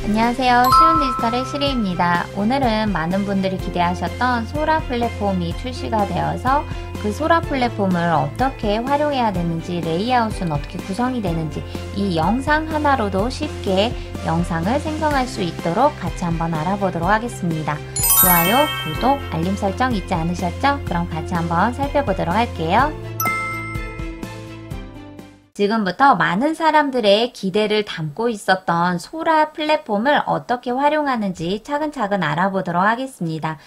안녕하세요. 쉬운 디지털의 시리입니다. 오늘은 많은 분들이 기대하셨던 소라 플랫폼이 출시가 되어서 그 소라 플랫폼을 어떻게 활용해야 되는지, 레이아웃은 어떻게 구성이 되는지 이 영상 하나로도 쉽게 영상을 생성할 수 있도록 같이 한번 알아보도록 하겠습니다. 좋아요, 구독, 알림 설정 잊지 않으셨죠? 그럼 같이 한번 살펴보도록 할게요. 지금부터 많은 사람들의 기대를 담고 있었던 소라 플랫폼을 어떻게 활용하는지 차근차근 알아보도록 하겠습니다.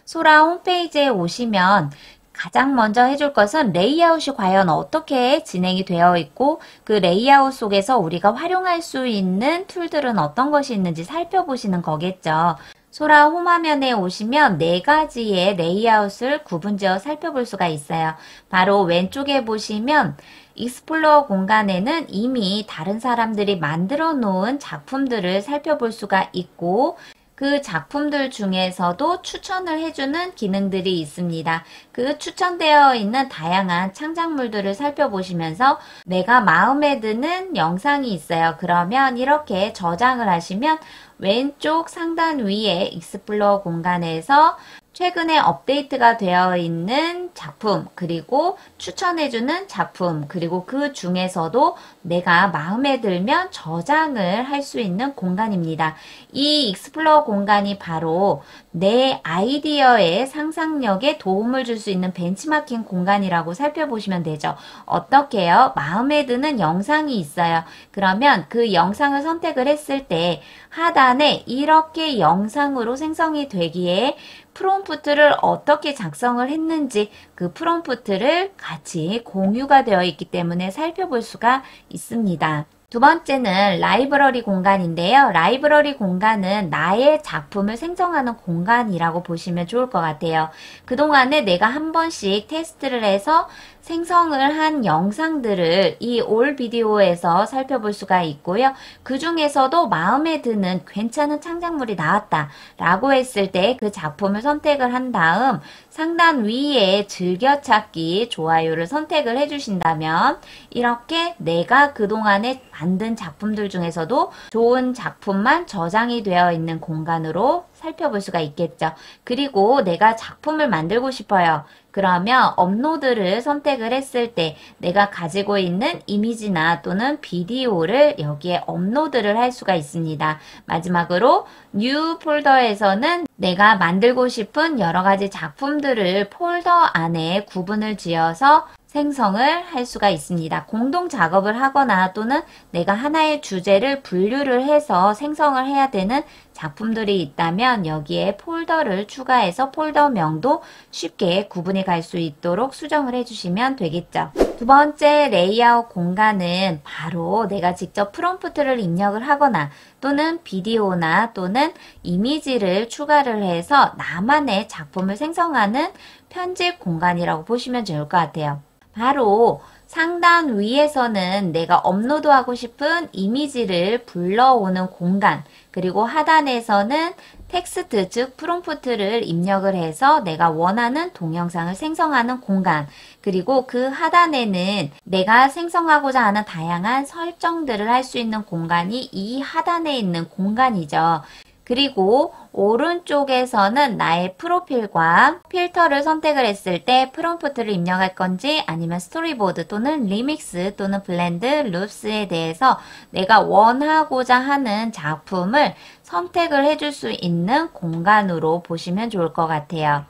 소라 홈페이지에 오시면 가장 먼저 해줄 것은 레이아웃이 과연 어떻게 진행이 되어 있고 그 레이아웃 속에서 우리가 활용할 수 있는 툴들은 어떤 것이 있는지 살펴보시는 거겠죠. 소라 홈화면에 오시면 4가지의 레이아웃을 구분지어 살펴볼 수가 있어요. 바로 왼쪽에 보시면 익스플로어 공간에는 이미 다른 사람들이 만들어 놓은 작품들을 살펴볼 수가 있고 그 작품들 중에서도 추천을 해주는 기능들이 있습니다. 그 추천되어 있는 다양한 창작물들을 살펴보시면서 내가 마음에 드는 영상이 있어요. 그러면 이렇게 저장을 하시면 왼쪽 상단 위에 익스플로어 공간에서 최근에 업데이트가 되어 있는 작품, 그리고 추천해주는 작품, 그리고 그 중에서도 내가 마음에 들면 저장을 할 수 있는 공간입니다. 이 익스플로어 공간이 바로 내 아이디어의 상상력에 도움을 줄 수 있는 벤치마킹 공간이라고 살펴보시면 되죠. 어떻게요? 마음에 드는 영상이 있어요. 그러면 그 영상을 선택을 했을 때 하단에 이렇게 영상으로 생성이 되기에 프롬프트를 어떻게 작성을 했는지 그 프롬프트를 같이 공유가 되어 있기 때문에 살펴볼 수가 있습니다. 두 번째는 라이브러리 공간인데요. 라이브러리 공간은 나의 작품을 생성하는 공간이라고 보시면 좋을 것 같아요. 그동안에 내가 한 번씩 테스트를 해서 생성을 한 영상들을 이 올 비디오에서 살펴볼 수가 있고요. 그 중에서도 마음에 드는 괜찮은 창작물이 나왔다 라고 했을 때 그 작품을 선택을 한 다음 상단 위에 즐겨찾기 좋아요를 선택을 해주신다면 이렇게 내가 그동안에 만든 작품들 중에서도 좋은 작품만 저장이 되어 있는 공간으로 살펴볼 수가 있겠죠. 그리고 내가 작품을 만들고 싶어요. 그러면 업로드를 선택을 했을 때 내가 가지고 있는 이미지나 또는 비디오를 여기에 업로드를 할 수가 있습니다. 마지막으로 뉴 폴더에서는 내가 만들고 싶은 여러 가지 작품들을 폴더 안에 구분을 지어서 생성을 할 수가 있습니다. 공동 작업을 하거나 또는 내가 하나의 주제를 분류를 해서 생성을 해야 되는 작품들이 있다면 여기에 폴더를 추가해서 폴더명도 쉽게 구분이 갈 수 있도록 수정을 해주시면 되겠죠. 두 번째 레이아웃 공간은 바로 내가 직접 프롬프트를 입력을 하거나 또는 비디오나 또는 이미지를 추가를 해서 나만의 작품을 생성하는 편집 공간이라고 보시면 좋을 것 같아요. 바로 상단 위에서는 내가 업로드하고 싶은 이미지를 불러오는 공간, 그리고 하단에서는 텍스트, 즉 프롬프트를 입력을 해서 내가 원하는 동영상을 생성하는 공간, 그리고 그 하단에는 내가 생성하고자 하는 다양한 설정들을 할 수 있는 공간이 이 하단에 있는 공간이죠. 그리고 오른쪽에서는 나의 프로필과 필터를 선택을 했을 때 프롬프트를 입력할 건지 아니면 스토리보드 또는 리믹스 또는 블렌드, 룹스에 대해서 내가 원하고자 하는 작품을 선택을 해줄 수 있는 공간으로 보시면 좋을 것 같아요.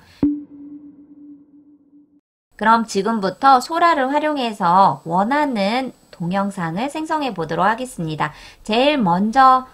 그럼 지금부터 소라를 활용해서 원하는 동영상을 생성해 보도록 하겠습니다. 제일 먼저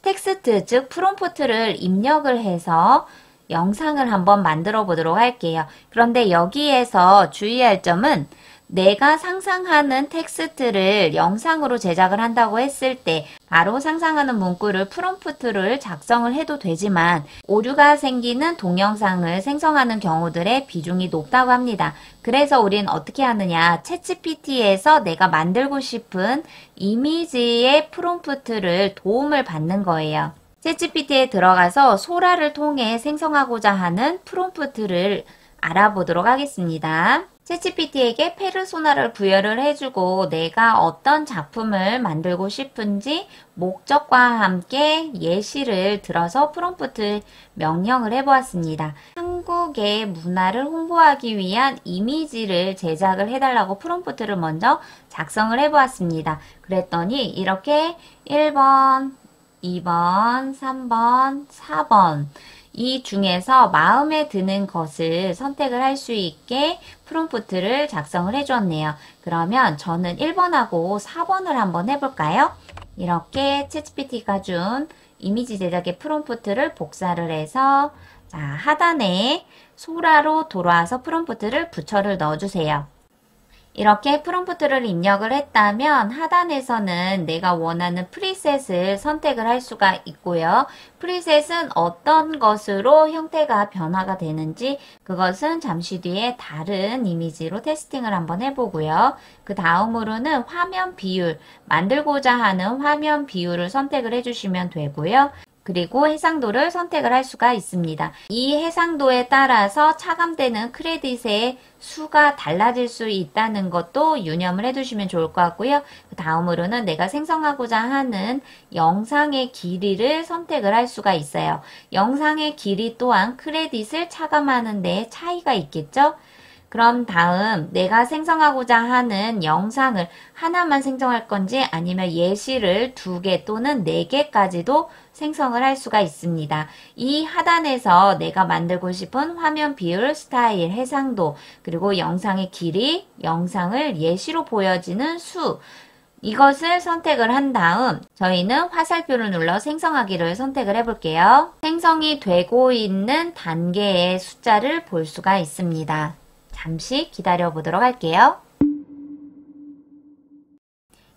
텍스트, 즉 프롬프트를 입력을 해서 영상을 한번 만들어 보도록 할게요. 그런데 여기에서 주의할 점은 내가 상상하는 텍스트를 영상으로 제작을 한다고 했을 때 바로 상상하는 문구를 프롬프트를 작성을 해도 되지만 오류가 생기는 동영상을 생성하는 경우들의 비중이 높다고 합니다. 그래서 우린 어떻게 하느냐, 챗GPT에서 내가 만들고 싶은 이미지의 프롬프트를 도움을 받는 거예요. 챗GPT에 들어가서 소라를 통해 생성하고자 하는 프롬프트를 알아보도록 하겠습니다. 챗GPT에게 페르소나를 부여를 해주고 내가 어떤 작품을 만들고 싶은지 목적과 함께 예시를 들어서 프롬프트 명령을 해보았습니다. 한국의 문화를 홍보하기 위한 이미지를 제작을 해달라고 프롬프트를 먼저 작성을 해보았습니다. 그랬더니 이렇게 1번, 2번, 3번, 4번 이 중에서 마음에 드는 것을 선택을 할 수 있게 프롬프트를 작성을 해주었네요. 그러면 저는 1번하고 4번을 한번 해볼까요? 이렇게 챗GPT가 준 이미지 제작의 프롬프트를 복사를 해서 자, 하단에 소라로 돌아와서 프롬프트를 부처를 넣어주세요. 이렇게 프롬프트를 입력을 했다면 하단에서는 내가 원하는 프리셋을 선택을 할 수가 있고요. 프리셋은 어떤 것으로 형태가 변화가 되는지 그것은 잠시 뒤에 다른 이미지로 테스팅을 한번 해보고요. 그 다음으로는 화면 비율, 만들고자 하는 화면 비율을 선택을 해주시면 되고요. 그리고 해상도를 선택을 할 수가 있습니다. 이 해상도에 따라서 차감되는 크레딧의 수가 달라질 수 있다는 것도 유념을 해두시면 좋을 것 같고요. 그 다음으로는 내가 생성하고자 하는 영상의 길이를 선택을 할 수가 있어요. 영상의 길이 또한 크레딧을 차감하는 데 차이가 있겠죠? 그럼 다음 내가 생성하고자 하는 영상을 하나만 생성할 건지 아니면 예시를 2개 또는 4개까지도 생성을 할 수가 있습니다. 이 하단에서 내가 만들고 싶은 화면 비율, 스타일, 해상도, 그리고 영상의 길이, 영상을 예시로 보여지는 수, 이것을 선택을 한 다음 저희는 화살표를 눌러 생성하기를 선택을 해볼게요. 생성이 되고 있는 단계의 숫자를 볼 수가 있습니다. 잠시 기다려 보도록 할게요.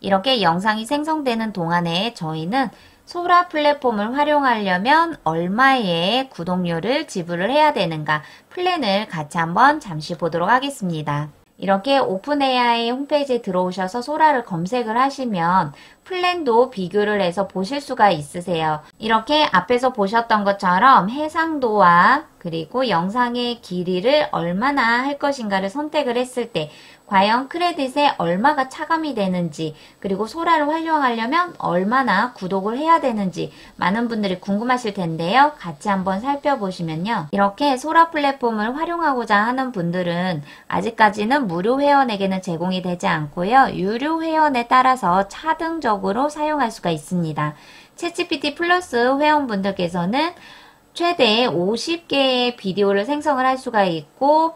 이렇게 영상이 생성되는 동안에 저희는 소라 플랫폼을 활용하려면 얼마의 구독료를 지불을 해야 되는가 플랜을 같이 한번 잠시 보도록 하겠습니다. 이렇게 오픈AI 홈페이지에 들어오셔서 소라를 검색을 하시면 플랜도 비교를 해서 보실 수가 있으세요. 이렇게 앞에서 보셨던 것처럼 해상도와 그리고 영상의 길이를 얼마나 할 것인가를 선택을 했을 때 과연 크레딧에 얼마가 차감이 되는지 그리고 소라를 활용하려면 얼마나 구독을 해야 되는지 많은 분들이 궁금하실 텐데요. 같이 한번 살펴보시면요. 이렇게 소라 플랫폼을 활용하고자 하는 분들은 아직까지는 무료 회원에게는 제공이 되지 않고요. 유료 회원에 따라서 차등적으로 사용할 수가 있습니다. 챗GPT 플러스 회원분들께서는 최대 50개의 비디오를 생성을 할 수가 있고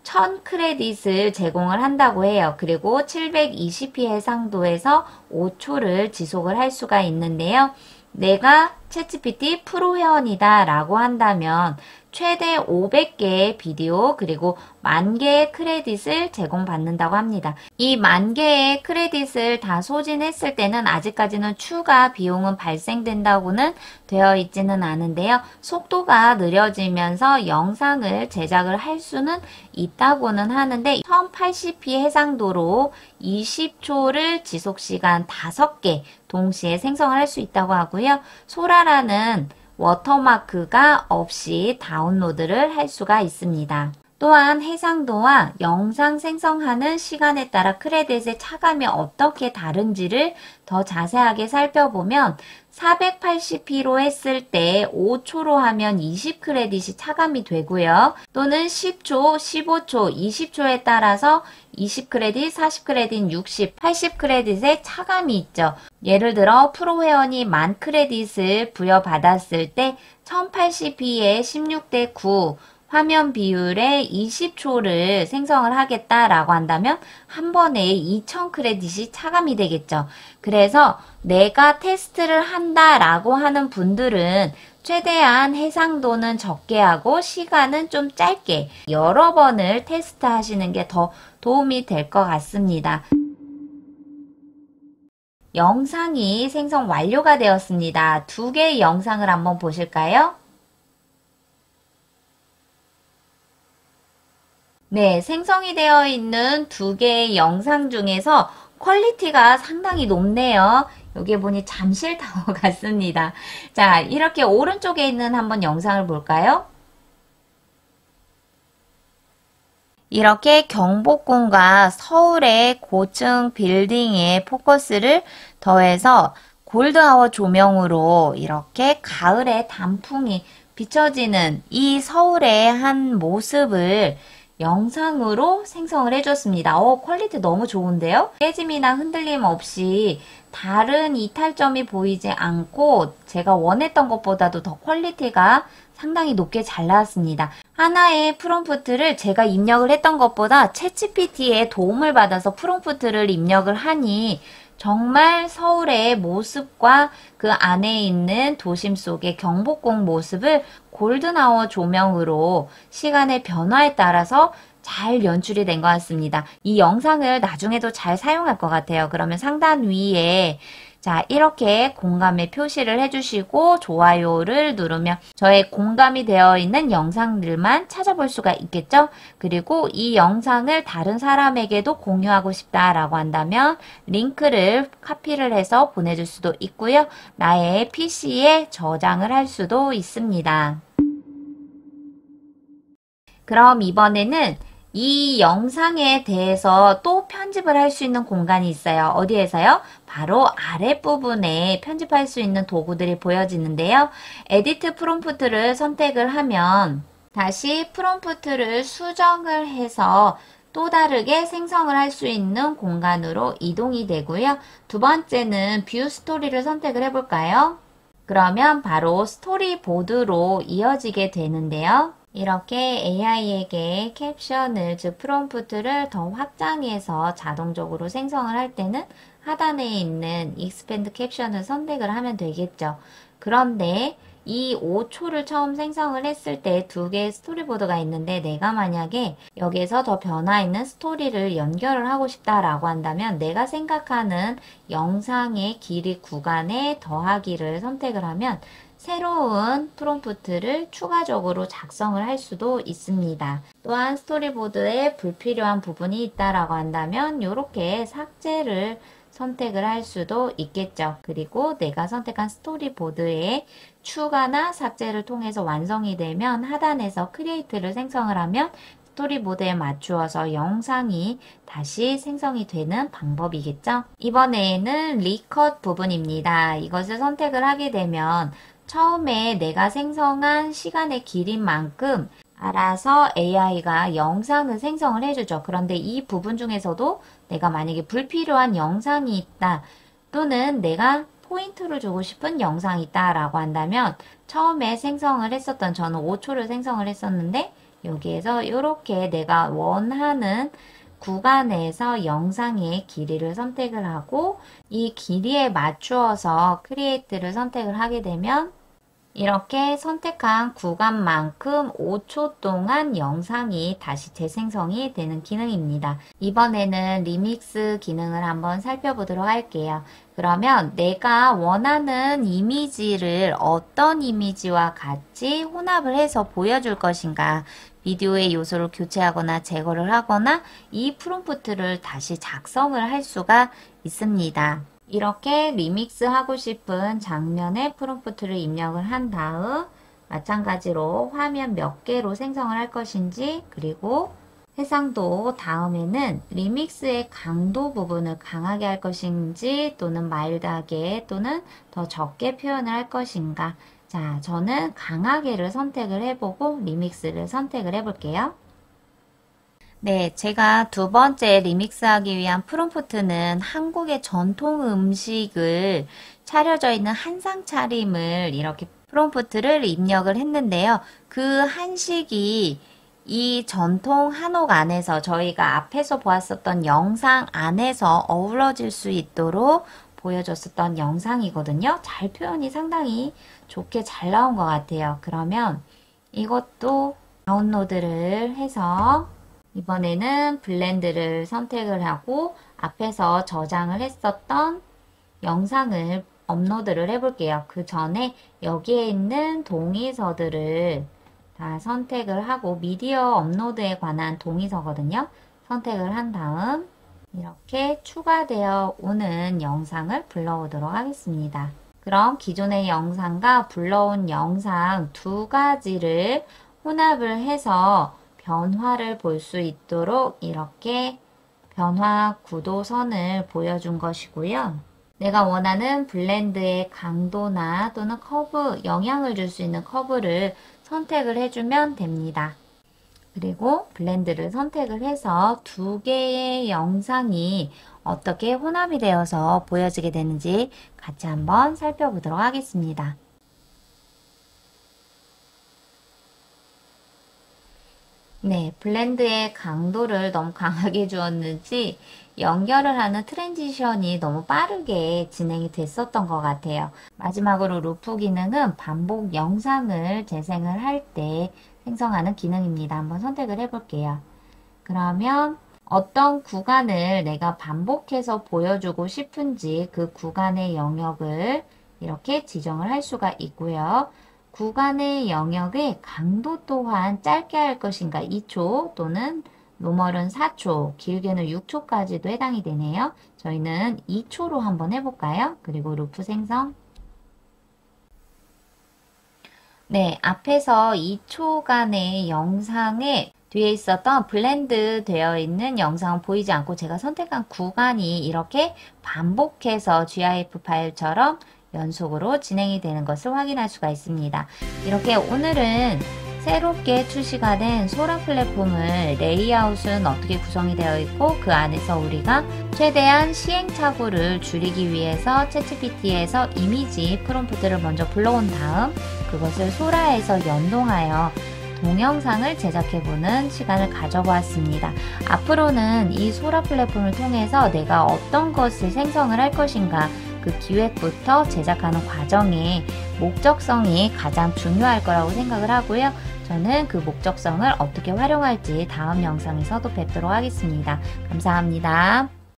1000 크레딧을 제공을 한다고 해요. 그리고 720p 해상도에서 5초를 지속을 할 수가 있는데요. 내가 챗GPT 프로 회원이다 라고 한다면 최대 500개의 비디오 그리고 10,000개의 크레딧을 제공받는다고 합니다. 이 10,000개의 크레딧을 다 소진했을 때는 아직까지는 추가 비용은 발생된다고는 되어 있지는 않은데요. 속도가 느려지면서 영상을 제작을 할 수는 있다고는 하는데 1080p 해상도로 20초를 지속시간 5개 동시에 생성을 할 수 있다고 하고요. 소라라는 워터마크가 없이 다운로드를 할 수가 있습니다. 또한 해상도와 영상 생성하는 시간에 따라 크레딧의 차감이 어떻게 다른지를 더 자세하게 살펴보면 480p로 했을 때 5초로 하면 20크레딧이 차감이 되고요. 또는 10초, 15초, 20초에 따라서 20크레딧, 40크레딧, 60, 80크레딧의 차감이 있죠. 예를 들어 프로 회원이 10,000크레딧을 부여받았을 때 1080p에 16대 9 화면 비율에 20초를 생성을 하겠다라고 한다면 한 번에 2000크레딧이 차감이 되겠죠. 그래서 내가 테스트를 한다라고 하는 분들은 최대한 해상도는 적게 하고 시간은 좀 짧게 여러 번을 테스트 하시는 게 더 도움이 될 것 같습니다. 영상이 생성 완료가 되었습니다. 2개의 영상을 한번 보실까요? 네, 생성이 되어 있는 2개의 영상 중에서 퀄리티가 상당히 높네요. 여기 보니 잠실타워 같습니다. 자, 이렇게 오른쪽에 있는 한번 영상을 볼까요? 이렇게 경복궁과 서울의 고층 빌딩에 포커스를 더해서 골드아워 조명으로 이렇게 가을의 단풍이 비춰지는 이 서울의 한 모습을 영상으로 생성을 해줬습니다. 퀄리티 너무 좋은데요? 깨짐이나 흔들림 없이 다른 이탈점이 보이지 않고 제가 원했던 것보다도 더 퀄리티가 상당히 높게 잘 나왔습니다. 하나의 프롬프트를 제가 입력을 했던 것보다 챗GPT의 도움을 받아서 프롬프트를 입력을 하니 정말 서울의 모습과 그 안에 있는 도심 속의 경복궁 모습을 골든아워 조명으로 시간의 변화에 따라서 잘 연출이 된 것 같습니다. 이 영상을 나중에도 잘 사용할 것 같아요. 그러면 상단 위에 자, 이렇게 공감의 표시를 해주시고 좋아요를 누르면 저의 공감이 되어 있는 영상들만 찾아볼 수가 있겠죠? 그리고 이 영상을 다른 사람에게도 공유하고 싶다라고 한다면 링크를 카피를 해서 보내줄 수도 있고요. 나의 PC에 저장을 할 수도 있습니다. 그럼 이번에는 이 영상에 대해서 또 편집을 할 수 있는 공간이 있어요. 어디에서요? 바로 아랫부분에 편집할 수 있는 도구들이 보여지는데요. 에디트 프롬프트를 선택을 하면 다시 프롬프트를 수정을 해서 또 다르게 생성을 할 수 있는 공간으로 이동이 되고요. 두 번째는 뷰 스토리를 선택을 해볼까요? 그러면 바로 스토리보드로 이어지게 되는데요. 이렇게 AI에게 캡션을, 즉 프롬프트를 더 확장해서 자동적으로 생성을 할 때는 하단에 있는 익스펜드 캡션을 선택을 하면 되겠죠. 그런데 이 5초를 처음 생성을 했을 때 두 개의 스토리보드가 있는데 내가 만약에 여기에서 더 변화 있는 스토리를 연결을 하고 싶다라고 한다면 내가 생각하는 영상의 길이 구간에 더하기를 선택을 하면 새로운 프롬프트를 추가적으로 작성을 할 수도 있습니다. 또한 스토리보드에 불필요한 부분이 있다라고 한다면 이렇게 삭제를 선택을 할 수도 있겠죠. 그리고 내가 선택한 스토리보드에 추가나 삭제를 통해서 완성이 되면 하단에서 크리에이트를 생성을 하면 스토리보드에 맞추어서 영상이 다시 생성이 되는 방법이겠죠. 이번에는 리컷 부분입니다. 이것을 선택을 하게 되면 처음에 내가 생성한 시간의 길인 만큼 알아서 AI가 영상을 생성을 해주죠. 그런데 이 부분 중에서도 내가 만약에 불필요한 영상이 있다 또는 내가 포인트를 주고 싶은 영상이 있다 라고 한다면 처음에 생성을 했었던 저는 5초를 생성을 했었는데 여기에서 이렇게 내가 원하는 구간에서 영상의 길이를 선택을 하고 이 길이에 맞추어서 크리에이트를 선택을 하게 되면 이렇게 선택한 구간만큼 5초 동안 영상이 다시 재생성이 되는 기능입니다. 이번에는 리믹스 기능을 한번 살펴보도록 할게요. 그러면 내가 원하는 이미지를 어떤 이미지와 같이 혼합을 해서 보여줄 것인가, 비디오의 요소를 교체하거나 제거를 하거나 이 프롬프트를 다시 작성을 할 수가 있습니다. 이렇게 리믹스 하고 싶은 장면의 프롬프트를 입력을 한 다음 마찬가지로 화면 몇 개로 생성을 할 것인지 그리고 해상도 다음에는 리믹스의 강도 부분을 강하게 할 것인지 또는 마일드하게 또는 더 적게 표현을 할 것인가. 자, 저는 강하게를 선택을 해보고 리믹스를 선택을 해볼게요. 네, 제가 두 번째 리믹스하기 위한 프롬프트는 한국의 전통 음식을 차려져 있는 한상 차림을 이렇게 프롬프트를 입력을 했는데요. 그 한식이 이 전통 한옥 안에서 저희가 앞에서 보았었던 영상 안에서 어우러질 수 있도록 보여줬었던 영상이거든요. 잘 표현이 상당히 좋게 잘 나온 것 같아요. 그러면 이것도 다운로드를 해서 이번에는 블렌드를 선택을 하고 앞에서 저장을 했었던 영상을 업로드를 해볼게요. 그 전에 여기에 있는 동의서들을 다 선택을 하고 미디어 업로드에 관한 동의서거든요. 선택을 한 다음 이렇게 추가되어 오는 영상을 불러오도록 하겠습니다. 그럼 기존의 영상과 불러온 영상 두 가지를 혼합을 해서 변화를 볼 수 있도록 이렇게 변화 구도선을 보여준 것이고요. 내가 원하는 블렌드의 강도나 또는 커브, 영향을 줄 수 있는 커브를 선택을 해주면 됩니다. 그리고 블렌드를 선택을 해서 두 개의 영상이 어떻게 혼합이 되어서 보여지게 되는지 같이 한번 살펴보도록 하겠습니다. 네, 블렌드의 강도를 너무 강하게 주었는지 연결을 하는 트랜지션이 너무 빠르게 진행이 됐었던 것 같아요. 마지막으로 루프 기능은 반복 영상을 재생을 할 때 생성하는 기능입니다. 한번 선택을 해볼게요. 그러면 어떤 구간을 내가 반복해서 보여주고 싶은지 그 구간의 영역을 이렇게 지정을 할 수가 있고요. 구간의 영역의 강도 또한 짧게 할 것인가 2초 또는 노멀은 4초, 길게는 6초까지도 해당이 되네요. 저희는 2초로 한번 해볼까요? 그리고 루프 생성. 네, 앞에서 2초간의 영상에 뒤에 있었던 블렌드 되어 있는 영상은 보이지 않고 제가 선택한 구간이 이렇게 반복해서 GIF 파일처럼 연속으로 진행이 되는 것을 확인할 수가 있습니다. 이렇게 오늘은 새롭게 출시가 된 소라 플랫폼을 레이아웃은 어떻게 구성이 되어 있고 그 안에서 우리가 최대한 시행착오를 줄이기 위해서 챗GPT에서 이미지 프롬프트를 먼저 불러온 다음 그것을 소라에서 연동하여 동영상을 제작해보는 시간을 가져보았습니다. 앞으로는 이 소라 플랫폼을 통해서 내가 어떤 것을 생성을 할 것인가 그 기획부터 제작하는 과정에 목적성이 가장 중요할 거라고 생각을 하고요. 저는 그 목적성을 어떻게 활용할지 다음 영상에서도 뵙도록 하겠습니다. 감사합니다.